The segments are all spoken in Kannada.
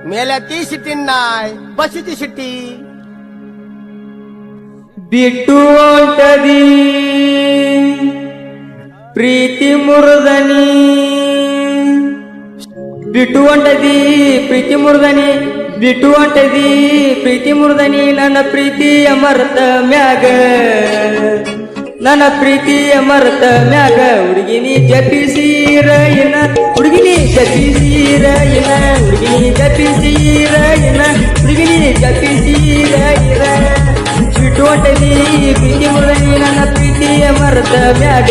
मेल्या ती शिट्टी नाय बशीची शिट्टी ಬಿಟ್ಟು ಹೊಂಟದಿ ಪ್ರೀತಿ ಮುರಿದನಿ ಬಿಟ್ಟು ಹೊಂಟದಿ ಪ್ರೀತಿ ಮುರಿದನಿ ಬಿಟ್ಟು ಹೊಂಟದಿ ಪ್ರೀತಿ ಮುರಿದನಿ ನನ್ನ ಪ್ರೀತಿಯ ಮರೆತ ಮ್ಯಾಗ ನನ್ನ ಪ್ರೀತಿಯ ಮರೆತ ಮ್ಯಾಗ ಹುಡುಗಿನಿ ಜಪಿಸಿರ ಏನ ಹುಡುಗಿನಿ ಜಪಿಸಿರ ಏನ ಹುಡುಗಿನಿ ಜಪಿಸಿರ ಏನ ಹುಡುಗಿನಿ ಜಪಿಸಿರ ಏನ ಬಿಟ್ಟು ಹೊಂಟದಿ ಪ್ರೀತಿ ಮುರಿದನಿ ನನ್ನ ಪ್ರೀತಿಯ ಮರೆತ ಮ್ಯಾಗ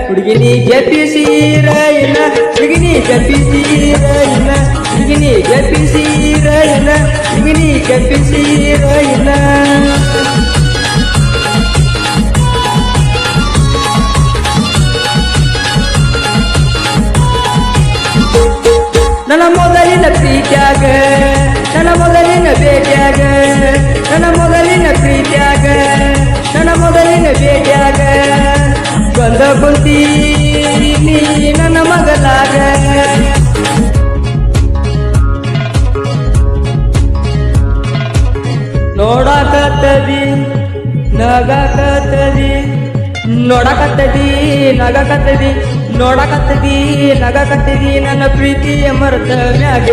ಹುಡುಗಿನಿ ಜಪಿಸಿರ ಏನ ಹುಡುಗಿನಿ ಜಪಿಸಿರ ಏನ ಹುಡುಗಿನಿ ಜಪಿಸಿರ ಏನ ಹುಡುಗಿನಿ ಜಪಿಸಿರ ಏನ ನನ್ನ ಮೊದಲಿನ ಪ್ರೀತ್ಯಾಗ ನನ್ನ ಮೊದಲಿನ ಭೇಟಿಯಾಗ ನನ್ನ ಮೊದಲಿನ ಪ್ರೀತ್ಯಾಗ ನನ್ನ ಮೊದಲಿನ ಭೇಟಿಯಾಗ ಬಂದ ಕುಂತಿ ನೀ ನನ್ನ ಮಗಲಾಗ ನೋಡಕತ್ತದಿ ನಗಕತ್ತದಿ ನೋಡಕತ್ತದಿ ನಗಕತ್ತದಿ ನೋಡಕತ್ತದಿ ನಗಕತ್ತದಿ ನನ್ನ ಪ್ರೀತಿಯ ಮರೆತ ಮ್ಯಾಗ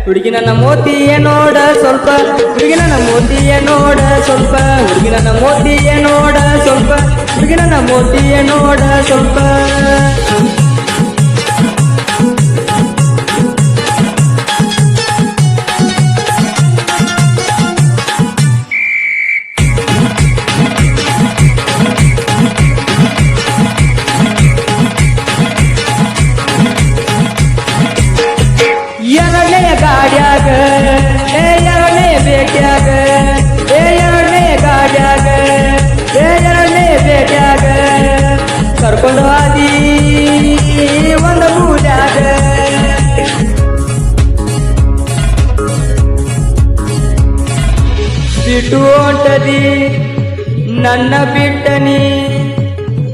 ಹುಡುಗಿ ನನ್ನ ಮೋತಿಯ ನೋಡ ಸ್ವಲ್ಪ ಹುಡುಗಿ ನನ್ನ ಮೋತಿಯ ನೋಡ ಸ್ವಲ್ಪ ಹುಡುಗಿ ನನ್ನ ಮೋತಿಯ ನೋಡ ಸ್ವಲ್ಪ ಹುಡುಗಿ ನನ್ನ ಮೋತಿಯ ನೋಡ ಸ್ವಲ್ಪ ಎರಡನೆಯ ಗಾಡ್ಯಾಗ ಎರಡನೆಯ ಭೇಟಿಯಾಗ ಎರಡನೆಯ ಗಾಡ್ಯಾಗ ಎರಡನೆಯ ಭೇಟಿಯಾಗ ಕರ್ಕೊಂಡು ಹಾದಿ ಒಂದು ಬೂಡ್ಯಾಗ ಬಿಟ್ಟು ಹೊಂಟದಿ ನನ್ನ ಬಿಟ್ಟನಿ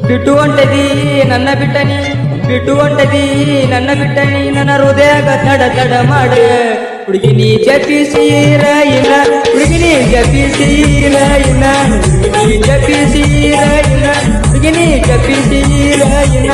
ಬಿಟ್ಟು ಹೊಂಟದಿ ನನ್ನ ಬಿಟ್ಟನಿ ಬಿಟ್ಟು ಹೊಂಟದಿ ನನ್ನ ಬಿಟ್ಟನಿ ನನ್ನ ಹೃದಯಗ ತಡ ತಡ ಮಾಡ ಹುಡುಗಿನಿ ಜಪಿಸಿರ ಇಲ್ಲ ಹುಡುಗಿನಿ ಜಪಿಸಿರ ಇಲ್ಲ ಹುಡುಗಿನಿ ಜಪಿಸಿರ ಇಲ್ಲ ಹುಡುಗಿನಿ ಜಪಿಸಿರ ಇಲ್ಲ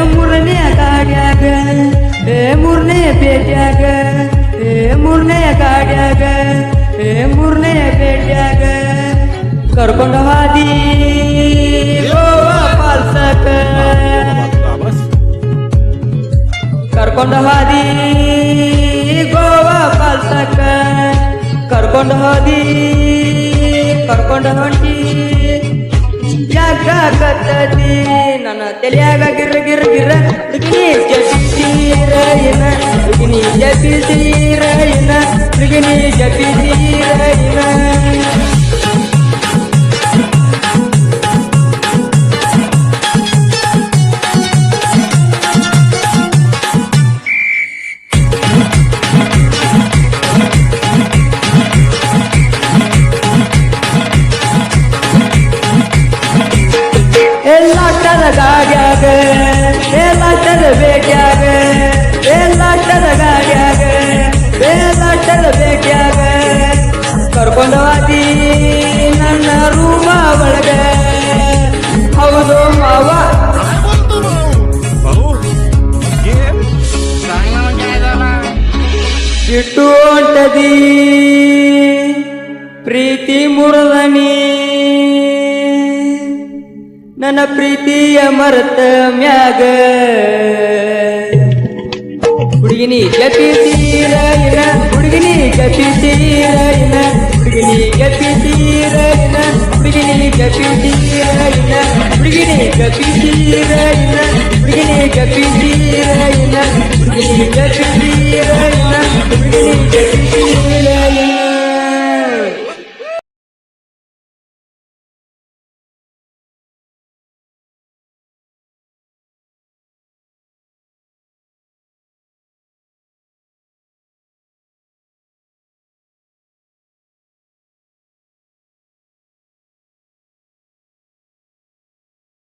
ಮೂರನೆಯ ಗಾಡ್ಯಾಗ ಮೂರನೆಯ ಭೇಟಿಯಾಗ ಮೂರನೆಯ ಗಾಡ್ಯಾಗ ಮೂರನೆಯ ಭೇಟಿಯಾಗ ಕರ್ಕೊಂಡು ಹಾದಿ ಗೋವಾ ಪಾಲ್ಸಕ ಕರ್ಕೊಂಡು ಹಾದಿ ಗೋವಾ ಪಾಲ್ಸಕ ಕರ್ಕೊಂಡು ಹಾದಿ ಕರ್ಕೊಂಡು ಹೊಂಟಿ ಜಾಗಕತ್ತದಿ ನನ್ನ ತಲೆಯಾಗ ಗಿರ ಗಿರ ಗಿರ ಹುಡುಗಿನಿ ಜಪಿಸಿರ ಏನ ಹುಡುಗಿನಿ ಜಪಿಸಿರ ಏನ ಹುಡುಗಿನಿ ಜಪಿಸಿರ ಏನ ಎಲ್ಲಾಟದ ಗಾಡ್ಯಾಗ ಎಲ್ಲಾಟದ ಭೇಟಿಯಾಗ ಎಲ್ಲಾಟದ ಗಾಡ್ಯಾಗ ಎಲ್ಲಾಟದ ಭೇಟಿಯಾಗ ಕರ್ಕೊಂಡು ಹಾದಿ ನನ್ನ ರೂಮ ಒಳಗ ಹೌದು ಮಾವ ಬಿಟ್ಟು ಹೊಂಟದಿ ಪ್ರೀತಿ ಮುರಿದನಿ ನನ್ನ ಪ್ರೀತಿಯ ಮರೆತ ಮ್ಯಾಗ ಹುಡುಗಿನಿ ಜಪಿಸಿರ ಇಲ್ಲ ಹುಡುಗಿನಿ ಜಪಿಸಿರ ಇಲ್ಲ ಹುಡುಗಿನಿ ಜಪಿಸಿರ ಇಲ್ಲ ಹುಡುಗಿನಿ ಜಪಿಸಿರ ಇಲ್ಲ ಹುಡುಗಿನಿ ಜಪಿಸಿರ ಇಲ್ಲ ಹುಡುಗಿನಿ ಜಪಿಸಿರ ಇಲ್ಲ ಹುಡುಗಿನಿ ಜಪಿಸಿರ ಇಲ್ಲ ಹುಡುಗಿನಿ ಜಪಿಸಿರ ಇಲ್ಲ